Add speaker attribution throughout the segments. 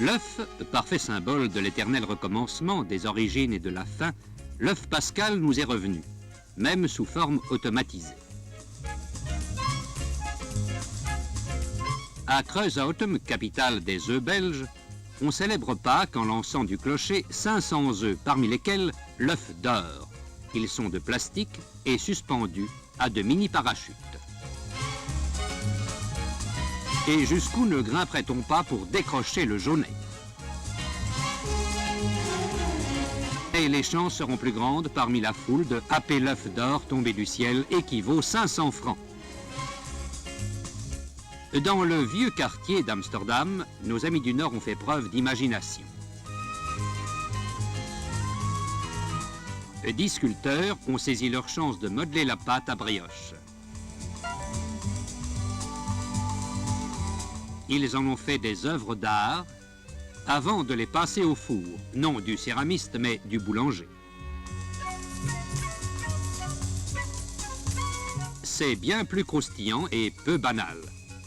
Speaker 1: L'œuf, parfait symbole de l'éternel recommencement, des origines et de la fin, l'œuf pascal nous est revenu, même sous forme automatisée. À Creusottem, capitale des œufs belges, on célèbre Pâques en lançant du clocher 500 œufs, parmi lesquels l'œuf d'or. Ils sont de plastique et suspendus à de mini-parachutes. Et jusqu'où ne grimperait-on pas pour décrocher le jaunet? Et les chances seront plus grandes parmi la foule de happer l'œuf d'or tombé du ciel et qui vaut 500 francs. Dans le vieux quartier d'Amsterdam, nos amis du Nord ont fait preuve d'imagination. 10 sculpteurs ont saisi leur chance de modeler la pâte à brioche. Ils en ont fait des œuvres d'art avant de les passer au four, non du céramiste mais du boulanger. C'est bien plus croustillant et peu banal,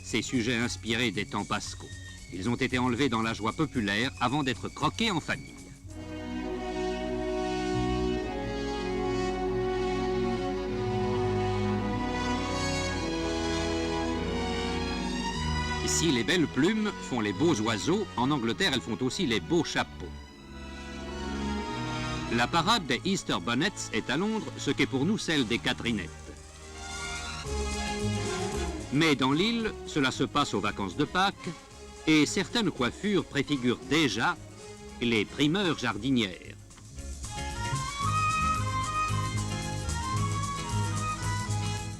Speaker 1: ces sujets inspirés des temps pascaux. Ils ont été enlevés dans la joie populaire avant d'être croqués en famille. Si les belles plumes font les beaux oiseaux, en Angleterre, elles font aussi les beaux chapeaux. La parade des Easter Bonnets est à Londres ce qu'est pour nous celle des Catherinettes. Mais dans l'île, cela se passe aux vacances de Pâques et certaines coiffures préfigurent déjà les primeurs jardinières.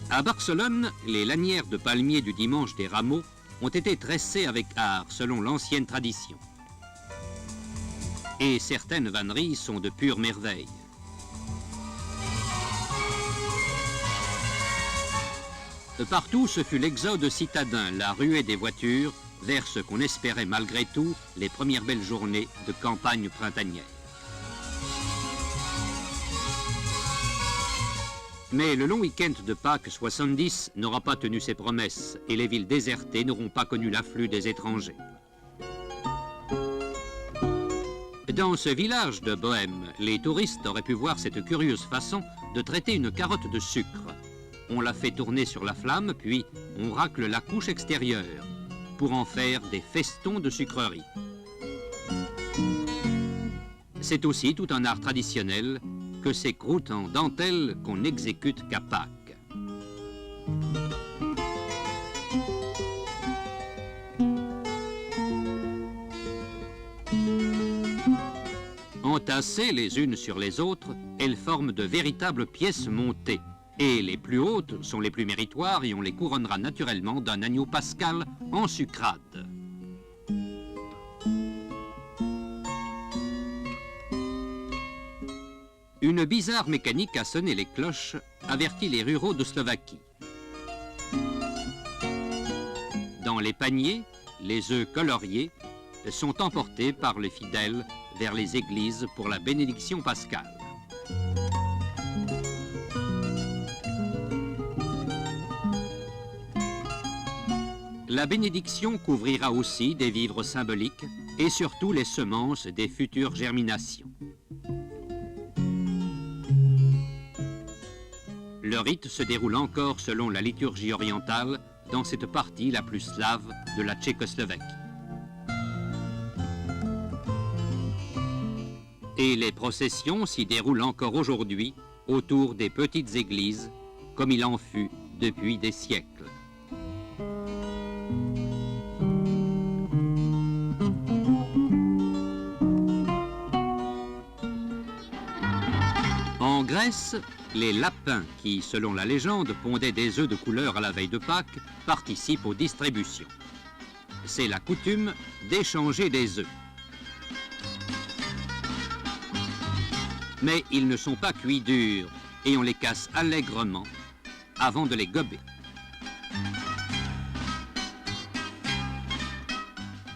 Speaker 1: À Barcelone, les lanières de palmiers du dimanche des rameaux ont été tressées avec art selon l'ancienne tradition. Et certaines vanneries sont de pure merveille. Partout, ce fut l'exode citadin, la ruée des voitures, vers ce qu'on espérait malgré tout les premières belles journées de campagne printanière. Mais le long week-end de Pâques 70 n'aura pas tenu ses promesses et les villes désertées n'auront pas connu l'afflux des étrangers. Dans ce village de Bohême, les touristes auraient pu voir cette curieuse façon de traiter une carotte de sucre. On la fait tourner sur la flamme, puis on racle la couche extérieure pour en faire des festons de sucreries. C'est aussi tout un art traditionnel que ces croûtes en dentelle qu'on n'exécute qu'à Pâques. Entassées les unes sur les autres, elles forment de véritables pièces montées. Et les plus hautes sont les plus méritoires et on les couronnera naturellement d'un agneau pascal en sucrade. Une bizarre mécanique a sonné les cloches, avertit les ruraux de Slovaquie. Dans les paniers, les œufs coloriés sont emportés par les fidèles vers les églises pour la bénédiction pascale. La bénédiction couvrira aussi des vivres symboliques et surtout les semences des futures germinations. Le rite se déroule encore selon la liturgie orientale dans cette partie la plus slave de la Tchécoslovaquie. Et les processions s'y déroulent encore aujourd'hui autour des petites églises, comme il en fut depuis des siècles. En Grèce, les lapins qui, selon la légende, pondaient des œufs de couleur à la veille de Pâques, participent aux distributions. C'est la coutume d'échanger des œufs. Mais ils ne sont pas cuits durs et on les casse allègrement avant de les gober.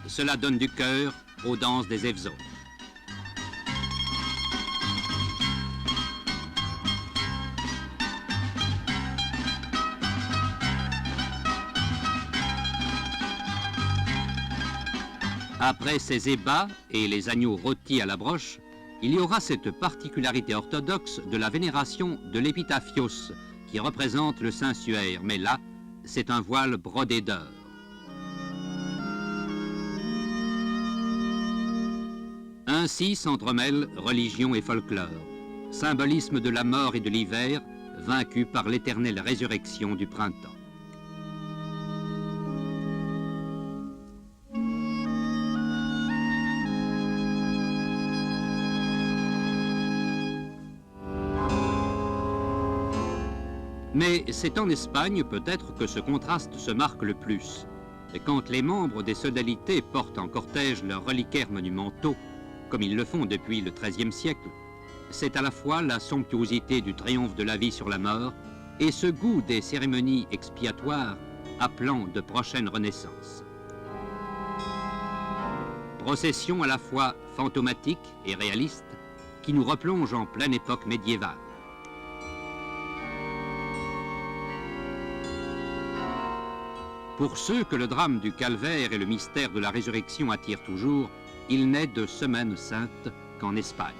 Speaker 1: Cela donne du cœur aux danses des Evzones. Après ces ébats et les agneaux rôtis à la broche, il y aura cette particularité orthodoxe de la vénération de l'épitaphios, qui représente le Saint-Suaire, mais là, c'est un voile brodé d'or. Ainsi s'entremêlent religion et folklore, symbolisme de la mort et de l'hiver, vaincu par l'éternelle résurrection du printemps. Mais c'est en Espagne peut-être que ce contraste se marque le plus. Et quand les membres des sodalités portent en cortège leurs reliquaires monumentaux, comme ils le font depuis le XIIIe siècle, c'est à la fois la somptuosité du triomphe de la vie sur la mort et ce goût des cérémonies expiatoires appelant de prochaines renaissances. Procession à la fois fantomatique et réaliste qui nous replonge en pleine époque médiévale. Pour ceux que le drame du calvaire et le mystère de la résurrection attirent toujours, il n'est de Semaine sainte qu'en Espagne.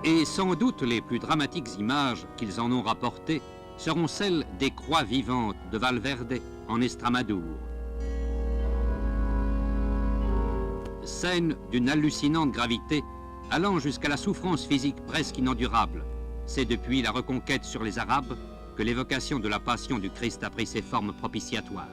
Speaker 1: Et sans doute les plus dramatiques images qu'ils en ont rapportées seront celles des croix vivantes de Valverde en Estramadour. Scène d'une hallucinante gravité, allant jusqu'à la souffrance physique presque inendurable. C'est depuis la reconquête sur les Arabes que l'évocation de la passion du Christ a pris ses formes propitiatoires.